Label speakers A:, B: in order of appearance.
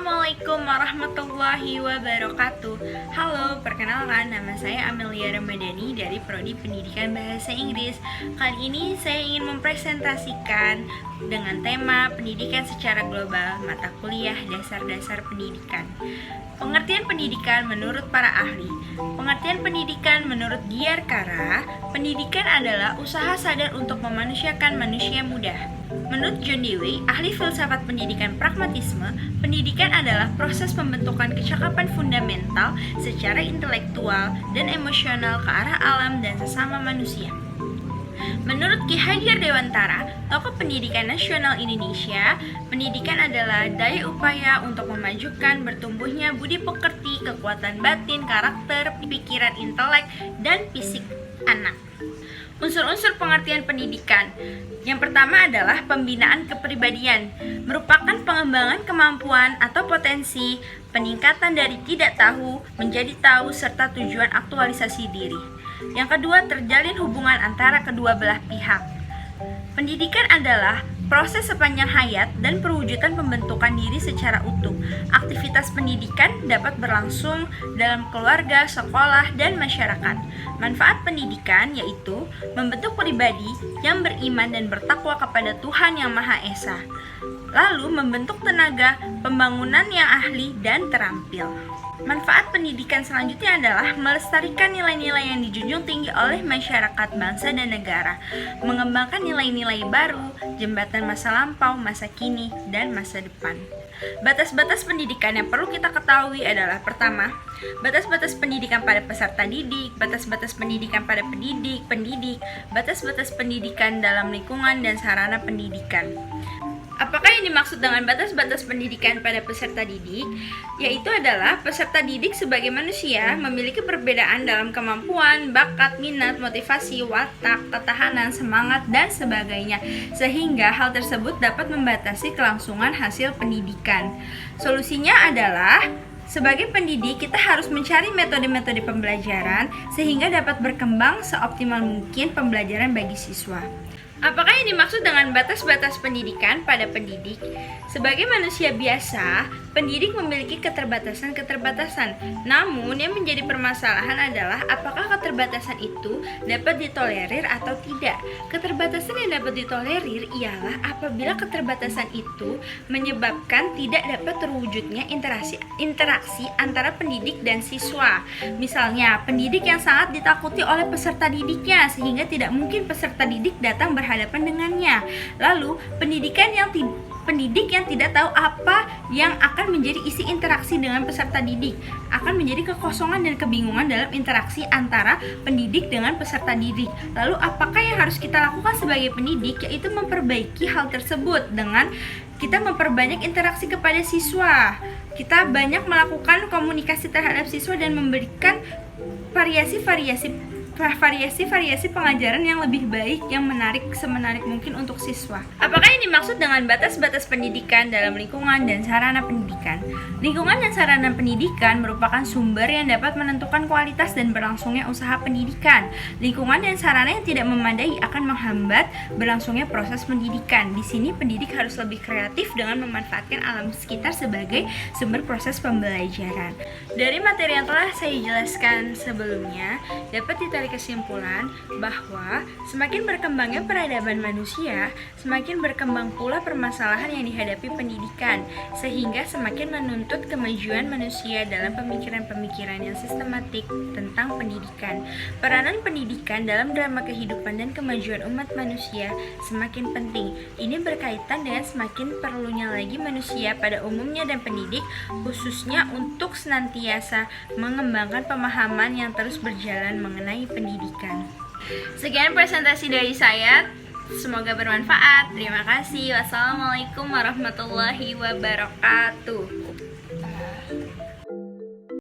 A: Assalamualaikum warahmatullahi wabarakatuh. Halo, perkenalkan nama saya Amelia Ramadhani dari Prodi Pendidikan Bahasa Inggris. Kali ini saya ingin mempresentasikan dengan tema pendidikan secara global, mata kuliah dasar-dasar pendidikan. Pengertian pendidikan menurut para ahli. Pengertian pendidikan menurut Diyarkara, pendidikan adalah usaha sadar untuk memanusiakan manusia mudah. Menurut John Dewey, ahli filsafat pendidikan pragmatisme, pendidikan adalah proses pembentukan kecakapan fundamental secara intelektual dan emosional ke arah alam dan sesama manusia. Menurut Ki Hajar Dewantara, tokoh pendidikan nasional Indonesia, pendidikan adalah daya upaya untuk memajukan bertumbuhnya budi pekerti, kekuatan batin, karakter, pikiran, intelek, dan fisik anak. Unsur-unsur pengertian pendidikan. Yang pertama adalah pembinaan kepribadian, merupakan pengembangan kemampuan atau potensi, peningkatan dari tidak tahu menjadi tahu serta tujuan aktualisasi diri. Yang kedua, terjalin hubungan antara kedua belah pihak. Pendidikan adalah proses sepanjang hayat dan perwujudan pembentukan diri secara utuh. Aktivitas pendidikan dapat berlangsung dalam keluarga, sekolah, dan masyarakat. Manfaat pendidikan yaitu membentuk pribadi yang beriman dan bertakwa kepada Tuhan Yang Maha Esa. Lalu membentuk tenaga pembangunan yang ahli dan terampil. Manfaat pendidikan selanjutnya adalah melestarikan nilai-nilai yang dijunjung tinggi oleh masyarakat, bangsa, dan negara, mengembangkan nilai-nilai baru, jembatan masa lampau, masa kini, dan masa depan. Batas-batas pendidikan yang perlu kita ketahui adalah: pertama, batas-batas pendidikan pada peserta didik, batas-batas pendidikan pada pendidik, batas-batas pendidikan dalam lingkungan dan sarana pendidikan. Apakah yang dimaksud dengan batas-batas pendidikan pada peserta didik? Yaitu adalah peserta didik sebagai manusia memiliki perbedaan dalam kemampuan, bakat, minat, motivasi, watak, ketahanan, semangat, dan sebagainya, sehingga hal tersebut dapat membatasi kelangsungan hasil pendidikan. Solusinya adalah sebagai pendidik, kita harus mencari metode-metode pembelajaran sehingga dapat berkembang seoptimal mungkin pembelajaran bagi siswa. Apakah yang dimaksud dengan batas-batas pendidikan pada pendidik? Sebagai manusia biasa, pendidik memiliki keterbatasan-keterbatasan. Namun, yang menjadi permasalahan adalah apakah keterbatasan itu dapat ditolerir atau tidak. Keterbatasan yang dapat ditolerir ialah apabila keterbatasan itu menyebabkan tidak dapat terwujudnya interaksi antara pendidik dan siswa. Misalnya, pendidik yang sangat ditakuti oleh peserta didiknya sehingga tidak mungkin peserta didik datang berhadapan dengannya. Lalu, pendidik yang tidak tahu apa yang akan menjadi isi interaksi dengan peserta didik akan menjadi kekosongan dan kebingungan dalam interaksi antara pendidik dengan peserta didik. Lalu apakah yang harus kita lakukan sebagai pendidik? Yaitu memperbaiki hal tersebut dengan kita memperbanyak interaksi kepada siswa. Kita banyak melakukan komunikasi terhadap siswa dan memberikan variasi-variasi pengajaran yang lebih baik, yang semenarik mungkin untuk siswa. Apakah yang dimaksud dengan batas-batas pendidikan dalam lingkungan dan sarana pendidikan? Lingkungan dan sarana pendidikan merupakan sumber yang dapat menentukan kualitas dan berlangsungnya usaha pendidikan. Lingkungan dan sarana yang tidak memadai akan menghambat berlangsungnya proses pendidikan. Di sini pendidik harus lebih kreatif dengan memanfaatkan alam sekitar sebagai sumber proses pembelajaran. Dari materi yang telah saya jelaskan sebelumnya, dapat ditarik kesimpulan bahwa semakin berkembangnya peradaban manusia, semakin berkembang pula permasalahan yang dihadapi pendidikan, sehingga semakin menuntut kemajuan manusia dalam pemikiran-pemikiran yang sistematik tentang pendidikan. Peranan pendidikan dalam drama kehidupan dan kemajuan umat manusia semakin penting. Ini berkaitan dengan semakin perlunya lagi manusia pada umumnya dan pendidik khususnya untuk senantiasa mengembangkan pemahaman yang terus berjalan mengenai pendidikan. Sekian presentasi dari saya, semoga bermanfaat. Terima kasih. Wassalamualaikum warahmatullahi wabarakatuh.